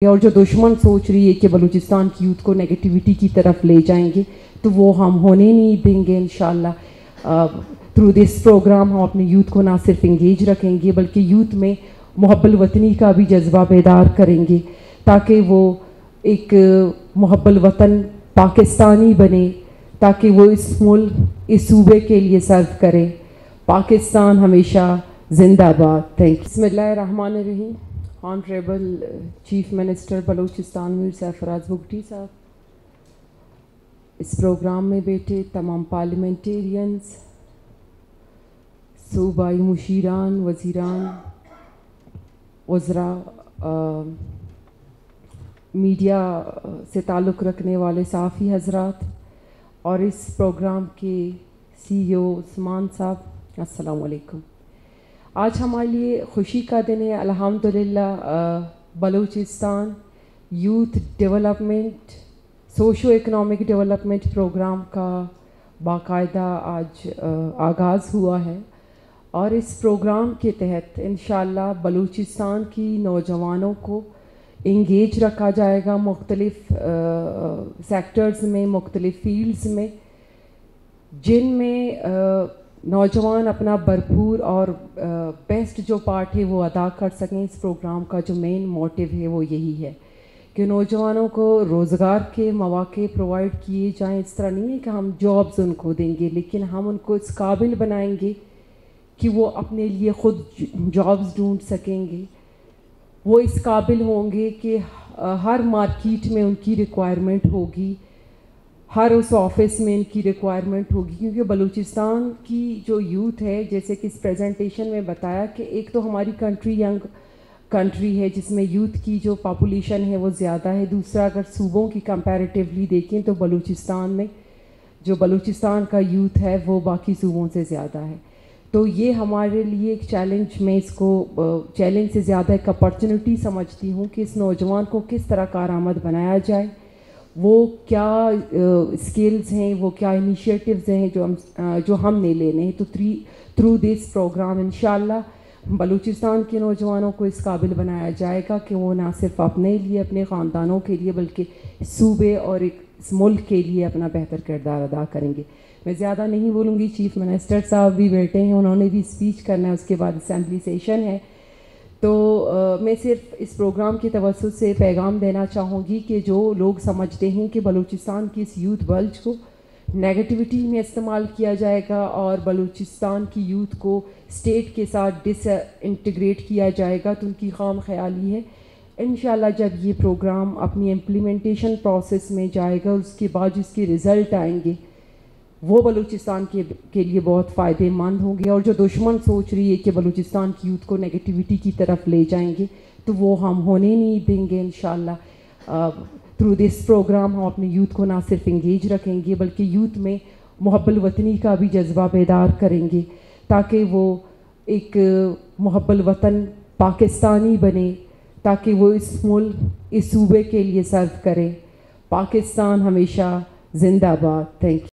اور جو دشمن سوچ رہی ہے کہ بلوچستان کی یوتھ کو نیگیٹیوٹی کی طرف لے جائیں گے تو وہ ہم ہونے نہیں دیں گے انشاءاللہ۔ تھرو دس پروگرام ہم اپنے یوتھ کو نہ صرف انگیج رکھیں گے بلکہ یوتھ میں محب الوطنی کا بھی جذبہ بیدار کریں گے تاکہ وہ ایک محب الوطن پاکستانی بنے، تاکہ وہ اس ملک اس صوبے کے لیے سرو کرے۔ پاکستان ہمیشہ زندہ باد۔ Thank you. بسم اللہ الرحمن الرحیم۔ آنریبل چیف منسٹر بلوچستان میر سرفراز بگٹی صاحب، اس پروگرام میں بیٹھے تمام پارلیمنٹیرینز، صوبائی مشیران، وزیران، وزراء، میڈیا سے تعلق رکھنے والے صحافی حضرات اور اس پروگرام کے سی ای او عثمان صاحب، السلام علیکم۔ آج ہمارے لیے خوشی کا دن ہے۔ الحمدللہ Balochistan youth development socio economic development program کا باقاعدہ آج آغاز ہوا ہے، اور اس پروگرام کے تحت انشاءاللہ بلوچستان کی نوجوانوں کو انگیج رکھا جائے گا مختلف سیکٹرز میں، مختلف فیلڈز میں، جن میں نوجوان اپنا بھرپور اور بیسٹ جو پارٹ ہے وہ ادا کر سکیں۔ اس پروگرام کا جو مین موٹیو ہے وہ یہی ہے کہ نوجوانوں کو روزگار کے مواقع پرووائڈ کیے جائیں۔ اس طرح نہیں ہے کہ ہم جابز ان کو دیں گے، لیکن ہم ان کو اس قابل بنائیں گے کہ وہ اپنے لیے خود جابز ڈھونڈ سکیں گے، وہ اس قابل ہوں گے کہ ہر مارکیٹ میں ان کی ریکوائرمنٹ ہوگی، ہر اس آفس میں ان کی ریکوائرمنٹ ہوگی، کیونکہ بلوچستان کی جو یوتھ ہے، جیسے کہ اس پریزنٹیشن میں بتایا کہ ایک تو ہماری کنٹری ینگ کنٹری ہے جس میں یوتھ کی جو پاپولیشن ہے وہ زیادہ ہے، دوسرا اگر صوبوں کی کمپیریٹیولی دیکھیں تو بلوچستان میں جو بلوچستان کا یوتھ ہے وہ باقی صوبوں سے زیادہ ہے۔ تو یہ ہمارے لیے ایک چیلنج، میں اس کو چیلنج سے زیادہ ایک اپرچونٹی سمجھتی ہوں کہ اس نوجوان کو کس طرح کارآمد بنایا جائے، وہ کیا اسکلز ہیں، وہ کیا انیشیٹیوز ہیں جو ہم نے لینے ہیں۔ تو تھرو دس پروگرام انشاءاللہ بلوچستان کے نوجوانوں کو اس قابل بنایا جائے گا کہ وہ نہ صرف اپنے لیے، اپنے خاندانوں کے لیے، بلکہ صوبے اور اس ملک کے لیے اپنا بہتر کردار ادا کریں گے۔ میں زیادہ نہیں بولوں گی، چیف منسٹر صاحب بھی بیٹھے ہیں، انہوں نے بھی اسپیچ کرنا ہے، اس کے بعد اسمبلی سیشن ہے۔ تو میں صرف اس پروگرام کی توسط سے پیغام دینا چاہوں گی کہ جو لوگ سمجھتے ہیں کہ بلوچستان کی اس یوتھ بلج کو نیگیٹیوٹی میں استعمال کیا جائے گا اور بلوچستان کی یوتھ کو اسٹیٹ کے ساتھ ڈس انٹیگریٹ کیا جائے گا، تو ان کی خام خیالی ہے۔ انشاءاللہ جب یہ پروگرام اپنی امپلیمنٹیشن پروسیس میں جائے گا، اس کے بعد جس کے رزلٹ آئیں گے وہ بلوچستان کے لیے بہت فائدے مند ہوں گے، اور جو دشمن سوچ رہی ہے کہ بلوچستان کی یوتھ کو نیگیٹیوٹی کی طرف لے جائیں گے تو وہ ہم ہونے نہیں دیں گے انشاءاللہ۔ تھرو دس پروگرام ہم اپنے یوتھ کو نہ صرف انگیج رکھیں گے بلکہ یوتھ میں محب الوطنی کا بھی جذبہ بیدار کریں گے تاکہ وہ ایک محب الوطن پاکستانی بنے، تاکہ وہ اس ملک اس صوبے کے لیے سرو کرے۔ پاکستان ہمیشہ زندہ باد۔ Thank you.